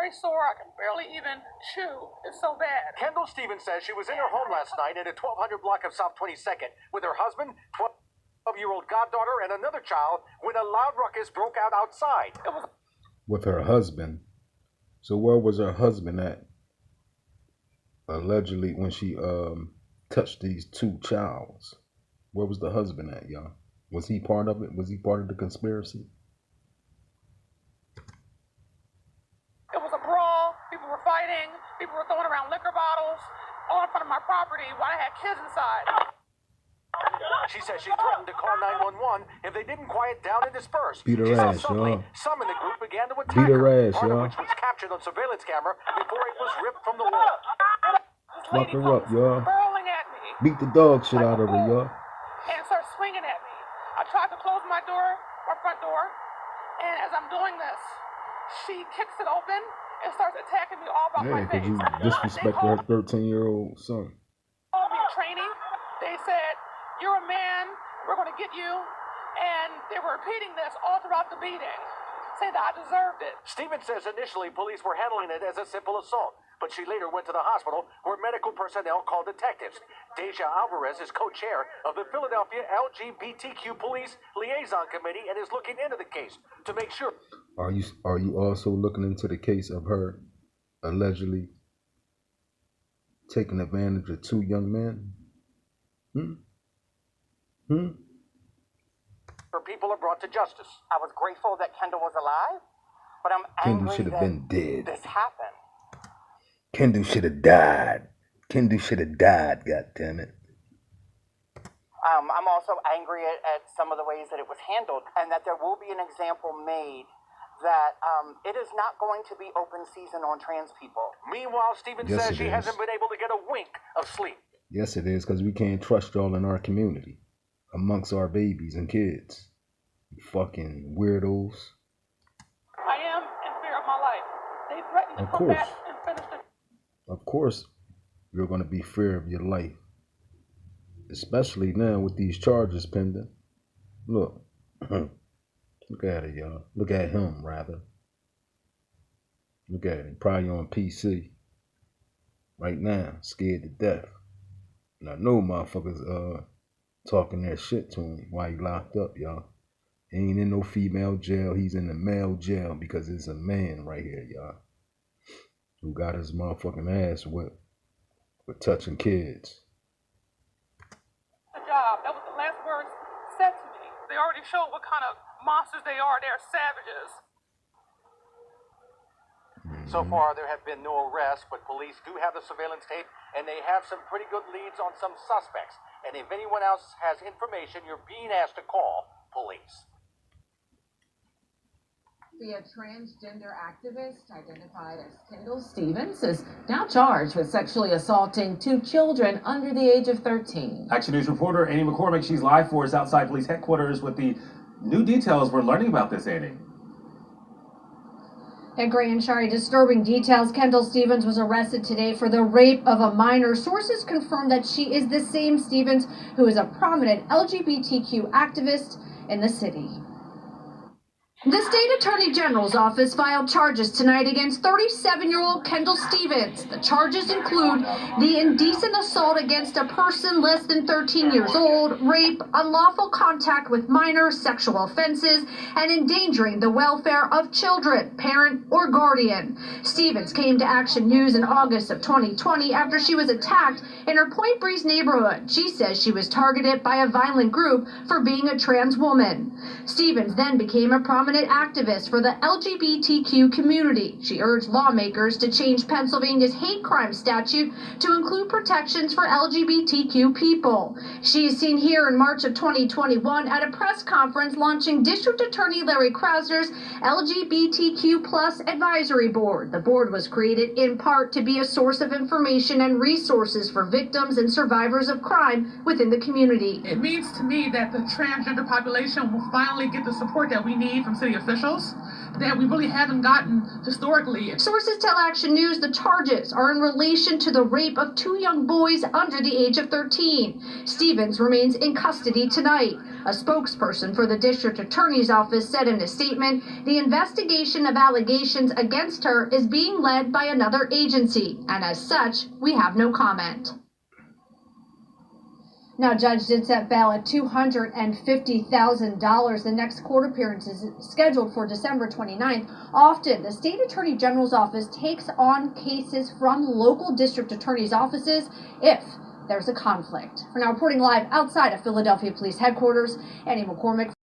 very sore. I can barely even chew. It's so bad. Kendall Stevens says she was in her home last night at a 1200 block of South 22nd with her husband, 12-year-old goddaughter, and another child when a loud ruckus broke out outside. With her husband. So where was her husband at? Allegedly when she touched these two childs. Where was the husband at, y'all? Was he part of it? Was he part of the conspiracy? It was a brawl. People were fighting. People were throwing around liquor bottles all in front of my property while I had kids inside. She says she threatened to call 911 if they didn't quiet down and disperse. Beat her ass, y'all. Some in the group began to attack Beat her ass, part y'all. of which was captured on surveillance camera before it was ripped from the wall. Fuck her up, y'all. Hurling at me. Beat the dog shit out of her, y'all. And started swinging at me. I tried to close my door, my front door, and as I'm doing this, she kicks it open and starts attacking me all about my face. Yeah, because you disrespected her 13-year-old son. Called me in training. They said, "You're a man. We're going to get you." And they were repeating this all throughout the beating, saying that I deserved it. Stevens says initially police were handling it as a simple assault, but she later went to the hospital where medical personnel called detectives. Deja Alvarez is co-chair of the Philadelphia LGBTQ Police Liaison Committee and is looking into the case to make sure. Are you also looking into the case of her allegedly taking advantage of two young men? Her people are brought to justice. I was grateful that Kendall was alive, but I'm angry Kendall should have been dead. This happened. Kendall should have died. Kendall should have died, goddammit. I'm also angry at some of the ways that it was handled, and that there will be an example made that it is not going to be open season on trans people. Meanwhile, Stevens says she hasn't been able to get a wink of sleep. Yes, it is, because we can't trust y'all in our community, amongst our babies and kids. You fucking weirdos. I am in fear of my life. They threatened to come back and finish the... Of course, you're going to be fear of your life. Especially now with these charges pending. Look. Look at it, y'all. Look at him, rather. Look at him. Probably on PC. Right now. Scared to death. And I know motherfuckers talking that shit to him while he locked up, y'all. He ain't in no female jail. He's in the male jail because it's a man right here, y'all. Who got his motherfucking ass whipped for touching kids. The job. That was the last words said to me. They already showed what kind of monsters they are. They're savages. So far, there have been no arrests, but police do have the surveillance tape, and they have some pretty good leads on some suspects. And if anyone else has information, you're being asked to call police. The transgender activist identified as Kendall Stevens is now charged with sexually assaulting two children under the age of 13. Action News reporter Annie McCormick, she's live for us outside police headquarters with the new details we're learning about this, Annie. And Gray and Shari, disturbing details. Kendall Stevens was arrested today for the rape of a minor. Sources confirm that she is the same Stevens who is a prominent LGBTQ activist in the city. The state attorney general's office filed charges tonight against 37-year-old Kendall Stevens. The charges include the indecent assault against a person less than 13 years old, rape, unlawful contact with minors, sexual offenses, and endangering the welfare of children, parent, or guardian. Stevens came to Action News in August of 2020 after she was attacked in her Point Breeze neighborhood. She says she was targeted by a violent group for being a trans woman. Stevens then became a prominent activist for the LGBTQ community. She urged lawmakers to change Pennsylvania's hate crime statute to include protections for LGBTQ people. She is seen here in March of 2021 at a press conference launching District Attorney Larry Krasner's LGBTQ Plus Advisory Board. The board was created in part to be a source of information and resources for victims and survivors of crime within the community. It means to me that the transgender population will finally get the support that we need from city officials that we really haven't gotten historically. Sources tell Action News the charges are in relation to the rape of two young boys under the age of 13. Stevens remains in custody tonight. A spokesperson for the district attorney's office said in a statement, the investigation of allegations against her is being led by another agency, and as such, we have no comment. Now, judge did set bail at $250,000. The next court appearance is scheduled for December 29th. Often, the state attorney general's office takes on cases from local district attorney's offices if there's a conflict. For now, reporting live outside of Philadelphia Police Headquarters, Annie McCormick.